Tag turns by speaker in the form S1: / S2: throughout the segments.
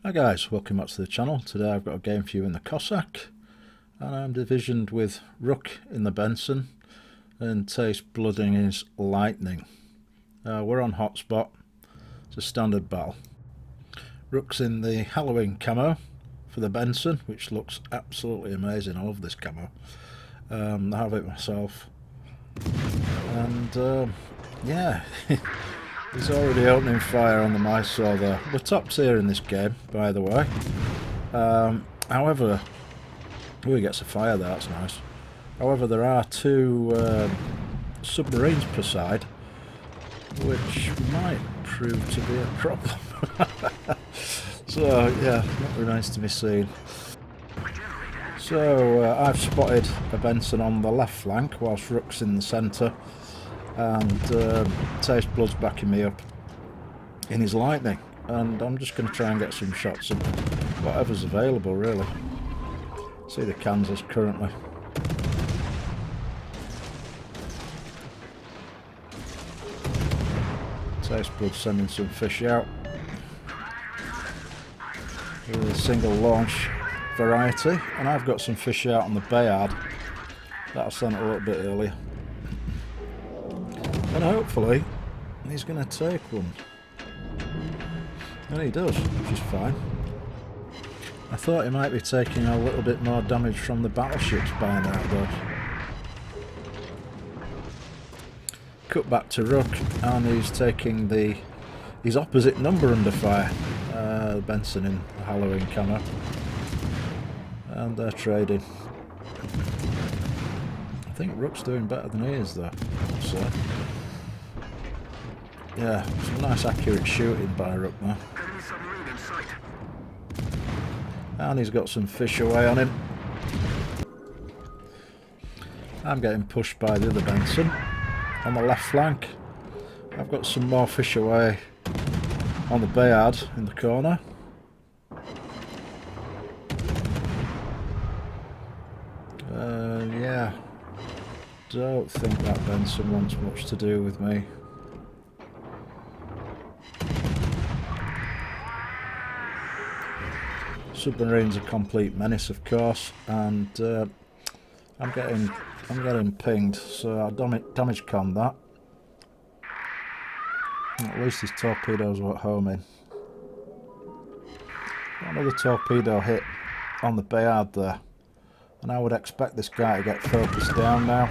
S1: Hi guys, welcome back to the channel. Today I've got a game for you in the Cossack, and I'm divisioned with Rooke in the Benson and Taste Blooding his Lightning. We're on hotspot. It's a standard battle. Rooke's in the Halloween camo for the Benson, which looks absolutely amazing. I love this camo. I have it myself, and yeah. He's already opening fire on the Mysore there. We're top tier in this game, by the way. However, he gets a fire there, that's nice. However, there are two submarines per side, which might prove to be a problem. So, yeah, not remains to be seen. So, I've spotted a Benson on the left flank, whilst Rooke's in the centre. And Taste Blood's backing me up in his Lightning, and I'm just going to try and get some shots of whatever's available, really. See the Kansas currently. Taste Blood sending some fish out with a single launch variety, and I've got some fish out on the Bayard that I sent a little bit earlier. And hopefully he's going to take one. And he does, which is fine. I thought he might be taking a little bit more damage from the battleships by now though. Cut back to Rooke, and he's taking his opposite number under fire. Benson in the Halloween camo. And they're trading. I think Rooke's doing better than he is though, so. Yeah, some nice accurate shooting by Rooke now. And he's got some fish away on him. I'm getting pushed by the other Benson on the left flank. I've got some more fish away on the Bayard in the corner. Yeah, don't think that Benson wants much to do with me. Submarine's a complete menace, of course, and I'm getting pinged, so I damage conned that. At least his torpedoes were homing. Another torpedo hit on the Bayard there, and I would expect this guy to get focused down now.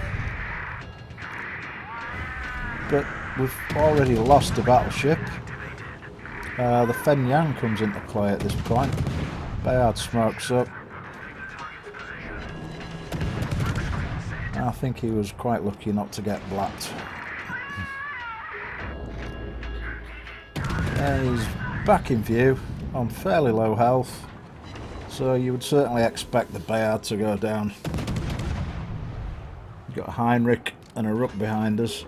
S1: But we've already lost a battleship. The Fen Yang comes into play at this point. Bayard smokes up. I think he was quite lucky not to get blacked. And he's back in view on fairly low health, so you would certainly expect the Bayard to go down. We've got Heinrich and a Rooke behind us.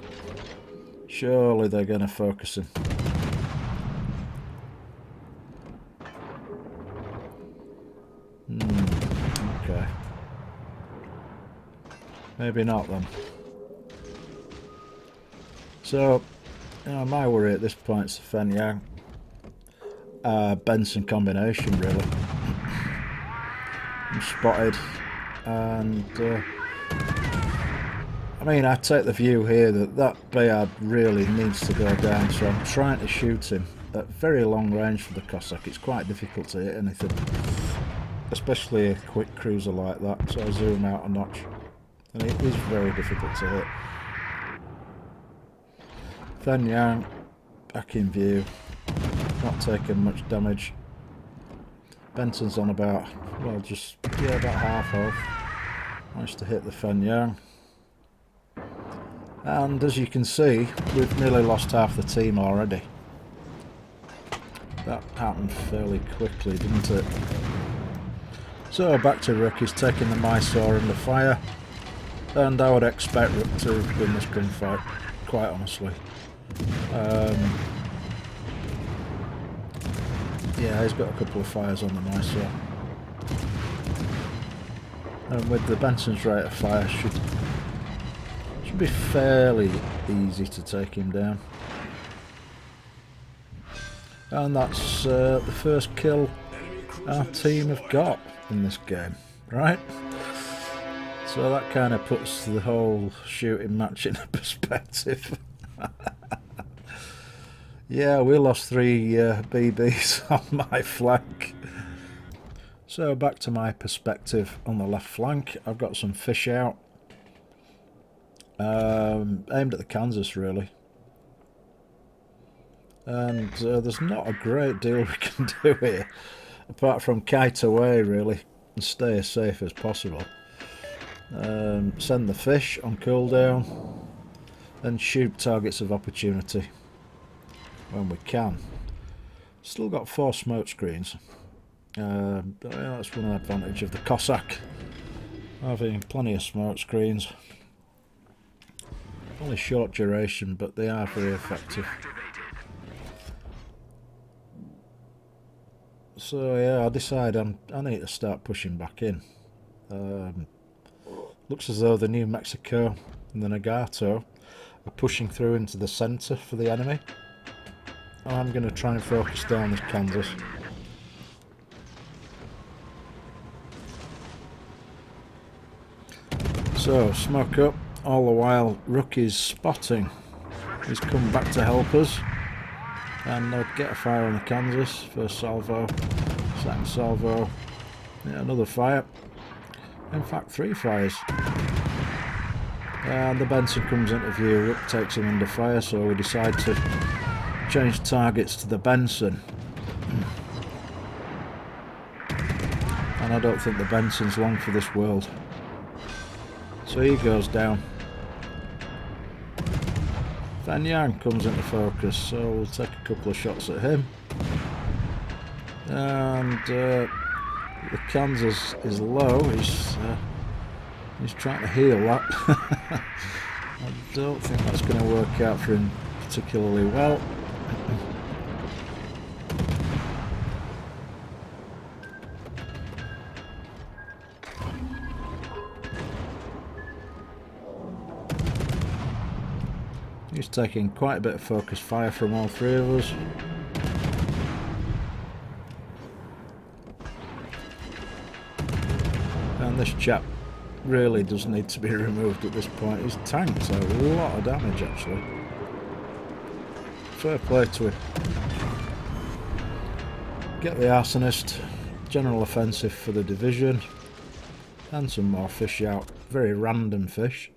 S1: Surely they're going to focus him. Okay. Maybe not then. So, you know, my worry at this point is the Fen Yang Benson combination, really. I'm spotted, and I mean, I take the view here that Bayard really needs to go down, so I'm trying to shoot him at very long range for the Cossack. It's quite difficult to hit anything, especially a quick cruiser like that, so I zoom out a notch, and it is very difficult to hit. Fen Yang back in view, not taking much damage. Benson's on about, well, just, yeah, about half health. Managed to hit the Fen Yang. And as you can see, we've nearly lost half the team already. That happened fairly quickly, didn't it? So back to Rooke. He's taking the Mysore under fire, and I would expect Rooke to win this gunfight, quite honestly. Yeah, he's got a couple of fires on the Mysore, and with the Benson's rate of fire, should be fairly easy to take him down. And that's the first kill our team have got in this game, right? So that kind of puts the whole shooting match into perspective. Yeah, we lost 3 BBs on my flank. So back to my perspective on the left flank. I've got some fish out. Aimed at the Kansas, really. And there's not a great deal we can do here, apart from kite away, really, and stay as safe as possible. Send the fish on cooldown, and shoot targets of opportunity when we can. Still got 4 smoke screens. That's one advantage of the Cossack, having plenty of smoke screens. Only short duration, but they are very effective. So yeah, I decide I need to start pushing back in. Looks as though the New Mexico and the Nagato are pushing through into the centre for the enemy. And I'm going to try and focus down this Kansas. So, smoke up. All the while, Rooke is spotting. He's come back to help us. And they'll get a fire on the Kansas. First salvo, second salvo. Yeah, another fire. In fact, 3 fires. And the Benson comes into view. Rooke takes him under fire, so we decide to change targets to the Benson. And I don't think the Benson's long for this world. So he goes down. Fan Yang comes into focus, so we'll take a couple of shots at him. And the Kansas is low. He's trying to heal that. I don't think that's going to work out for him particularly well. He's taking quite a bit of focus fire from all 3 of us. And this chap really does need to be removed at this point. He's tanked a lot of damage, actually. Fair play to him. Get the arsonist. General offensive for the division. And some more fish out. Very random fish.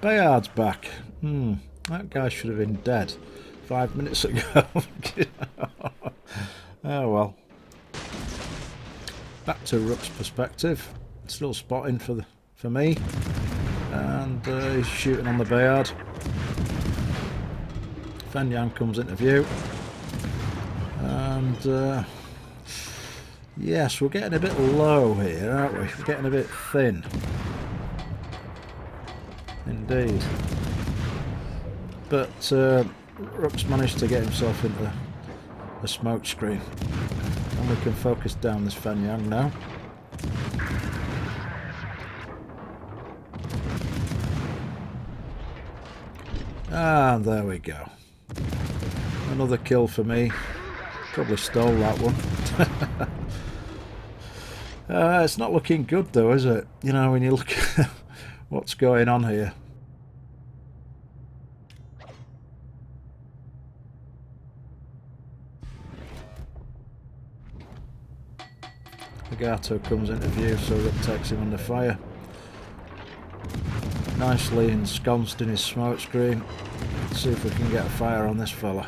S1: Bayard's back. That guy should have been dead 5 minutes ago. Oh well. Back to Rooke's perspective. Still spotting for me. And he's shooting on the Bayard. Fan Yang comes into view. And yes, we're getting a bit low here, aren't we? We're getting a bit thin. Indeed. But Rooke's managed to get himself into a smoke screen. And we can focus down this Fan Yang now. And there we go. Another kill for me. Probably stole that one. It's not looking good though, is it? You know, when you look at what's going on here. Gato comes into view, so Rooke takes him under fire. Nicely ensconced in his smoke screen. Let's see if we can get a fire on this fella.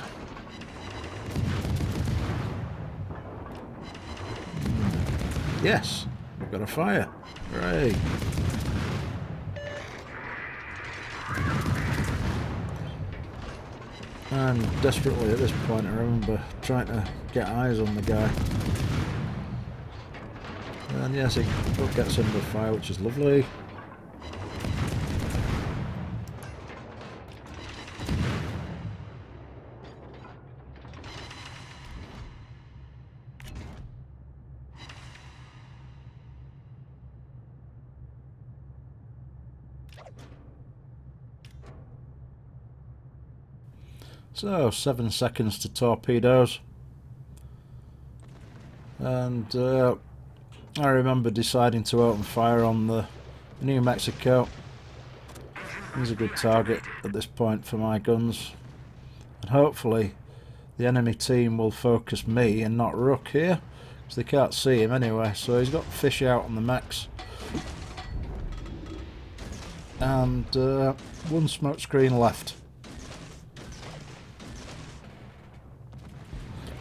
S1: Yes, we've got a fire. Hooray! And desperately at this point, I remember trying to get eyes on the guy. And yes, he gets under fire, which is lovely. So 7 seconds to torpedoes, and I remember deciding to open fire on the New Mexico. He's a good target at this point for my guns, and hopefully the enemy team will focus me and not Rooke here, because they can't see him anyway. So he's got fish out on the mechs, and one smoke screen left.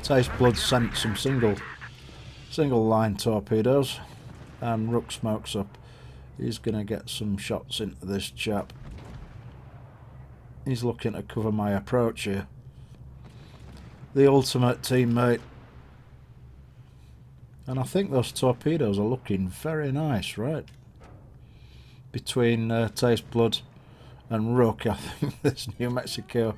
S1: Taste Blood sent some single line torpedoes, and Rooke smokes up. He's going to get some shots into this chap. He's looking to cover my approach here. The ultimate teammate. And I think those torpedoes are looking very nice, right? Between Taste Blood and Rooke, I think this New Mexico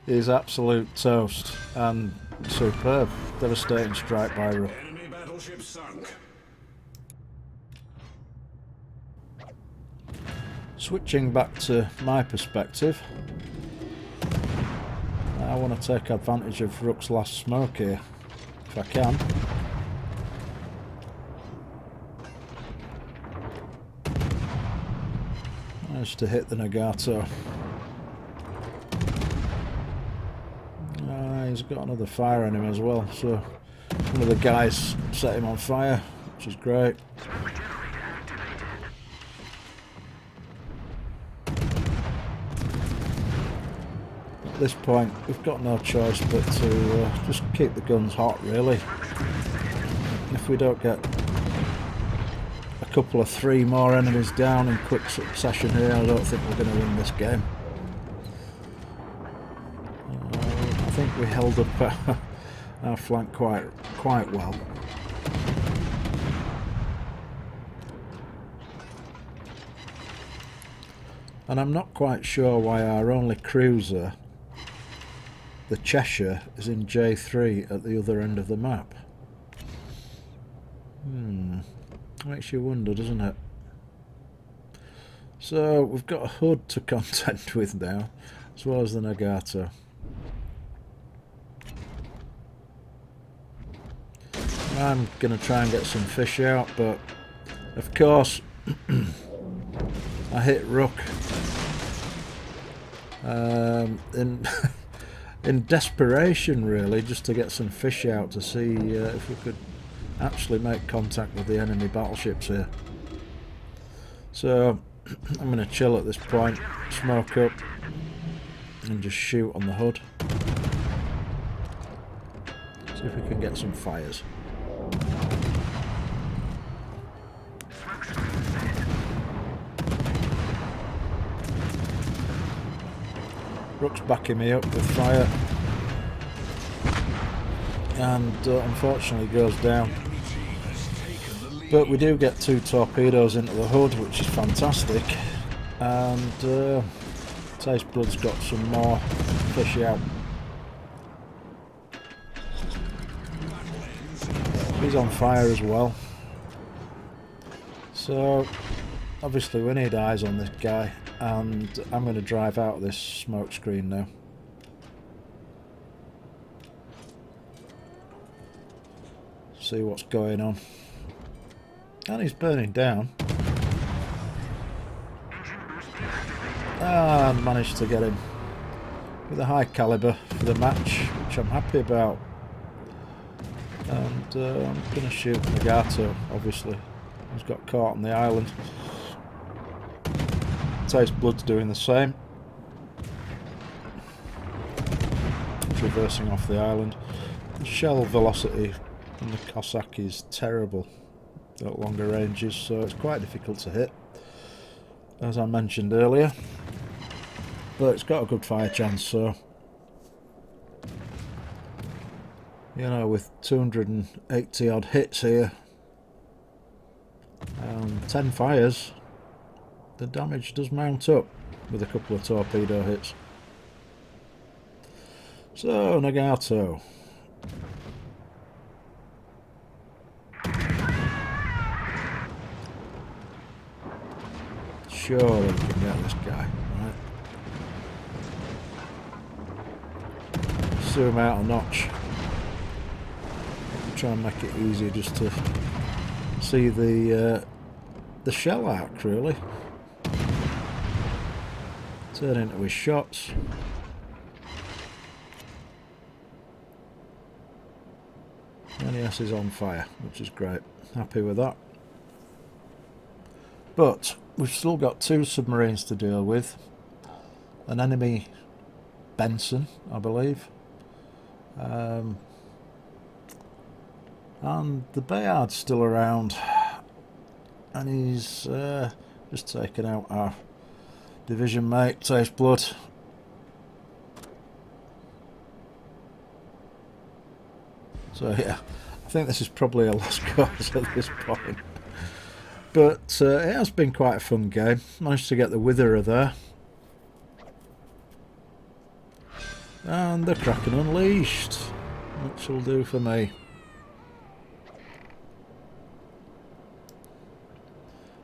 S1: is absolute toast and superb. Devastating strike by Rooke.
S2: Enemy battleship sunk.
S1: Switching back to my perspective, I want to take advantage of Rooke's last smoke here, if I can. Managed to hit the Nagato. He's got another fire on him as well, so one of the guys set him on fire, which is great. At this point we've got no choice but to just keep the guns hot, really. If we don't get a couple of 3 more enemies down in quick succession here, I don't think we're going to win this game. I think we held up our flank quite well. And I'm not quite sure why our only cruiser, the Cheshire, is in J3 at the other end of the map. Makes you wonder, doesn't it? So we've got a hood to contend with now, as well as the Nagato. I'm going to try and get some fish out, but of course I hit Rooke in desperation, really, just to get some fish out to see if we could actually make contact with the enemy battleships here. So I'm going to chill at this point, smoke up and just shoot on the hood. See if we can get some fires. Rooke's backing me up with fire, and unfortunately goes down. But we do get 2 torpedoes into the hood, which is fantastic, and Taste Blood's got some more fish out. He's on fire as well. So obviously we need eyes on this guy, and I'm going to drive out of this smoke screen now. See what's going on. And he's burning down. And managed to get him with a high caliber for the match, which I'm happy about. And I'm going to shoot Nagato, obviously. He's got caught on the island. Taste Blood's doing the same. Traversing off the island. The shell velocity on the Cossack is terrible at longer ranges, so it's quite difficult to hit, as I mentioned earlier. But it's got a good fire chance, so you know, with 280 odd hits here and 10 fires, the damage does mount up with a couple of torpedo hits. So Nagato. Surely we can get this guy, right? zoom out a notch. Try and make it easier just to see the shell arc, really. Turn into his shots. And yes, he's on fire, which is great. Happy with that. But we've still got 2 submarines to deal with. An enemy Benson, I believe. And the Bayard's still around. And he's just taken out our division mate, Taste Blood. So yeah, I think this is probably a lost cause at this point. But it has been quite a fun game. Managed to get the Witherer there. And the Kraken unleashed, which will do for me.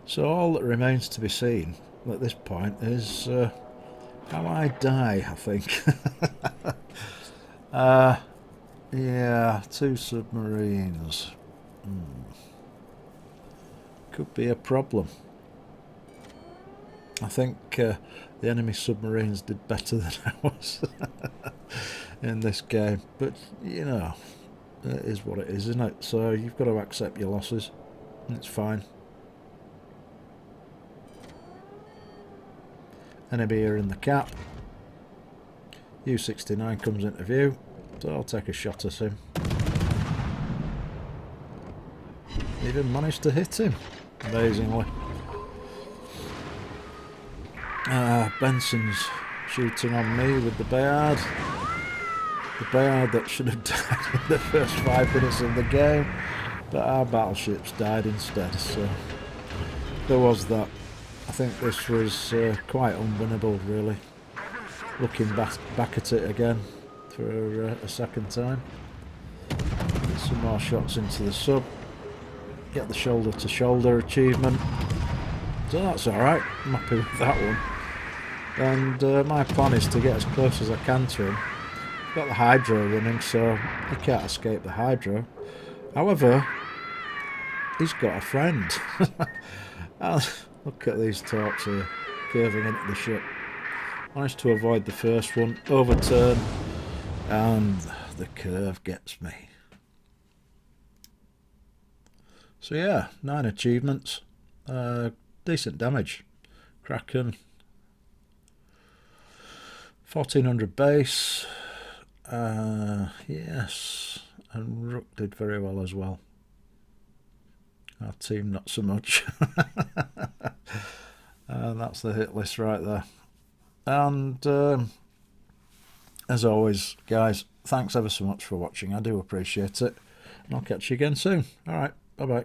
S1: So all that remains to be seen at this point is how I die, I think. Yeah, 2 submarines. Could be a problem. I think the enemy submarines did better than ours in this game. But, you know, it is what it is, isn't it? So you've got to accept your losses. It's fine. Enemy here in the cap. U-69 comes into view. So I'll take a shot at him. Even managed to hit him, amazingly. Benson's shooting on me with the Bayard. The Bayard that should have died in the first 5 minutes of the game. But our battleships died instead, so there was that. I think this was quite unwinnable, really. Looking back at it again for a second time. Get some more shots into the sub. Get the shoulder to shoulder achievement. So that's alright, I'm happy with that one. And my plan is to get as close as I can to him. I've got the Hydro running, so he can't escape the Hydro. However, he's got a friend. Look at these torps here, curving into the ship. Managed to avoid the first one, overturn, and the curve gets me. So yeah, 9 achievements, decent damage. Kraken, 1400 base, yes, and Rooke did very well as well. Our team not so much. And that's the hit list right there. And as always, guys, thanks ever so much for watching. I do appreciate it. And I'll catch you again soon. Alright, bye-bye.